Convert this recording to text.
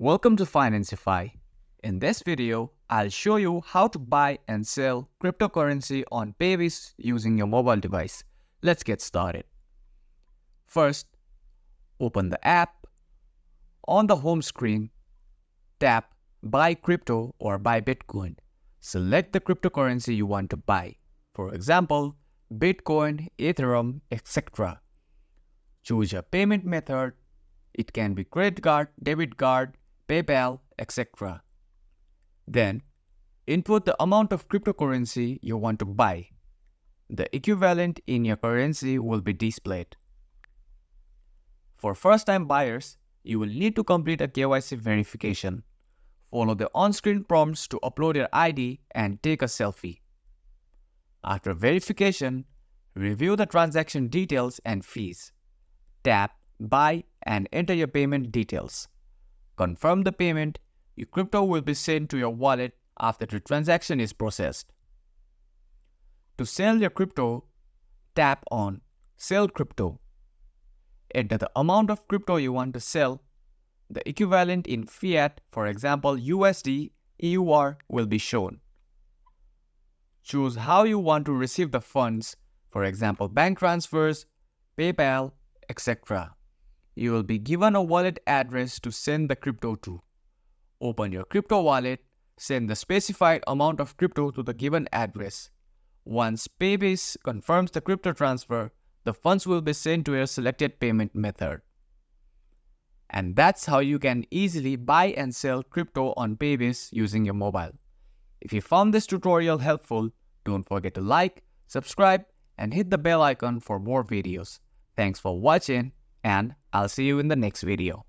Welcome to Financify. In this video, I'll show you how to buy and sell cryptocurrency on Paybis using your mobile device. Let's get started. First, open the app. On the home screen, tap Buy Crypto or Buy Bitcoin. Select the cryptocurrency you want to buy. For example, Bitcoin, Ethereum, etc. Choose your payment method. It can be credit card, debit card, PayPal, etc. Then, input the amount of cryptocurrency you want to buy. The equivalent in your currency will be displayed. For first-time buyers, you will need to complete a KYC verification. Follow the on-screen prompts to upload your ID and take a selfie. After verification, review the transaction details and fees. Tap Buy and enter your payment details. Confirm the payment. Your crypto will be sent to your wallet after the transaction is processed. To sell your crypto, tap on Sell Crypto. Enter the amount of crypto you want to sell. The equivalent in fiat, for example USD, EUR, will be shown. Choose how you want to receive the funds, for example bank transfers, PayPal, etc. You will be given a wallet address to send the crypto to. Open your crypto wallet, send the specified amount of crypto to the given address. Once Paybis confirms the crypto transfer, the funds will be sent to your selected payment method. And that's how you can easily buy and sell crypto on Paybis using your mobile. If you found this tutorial helpful, don't forget to like, subscribe, and hit the bell icon for more videos. Thanks for watching, and I'll see you in the next video.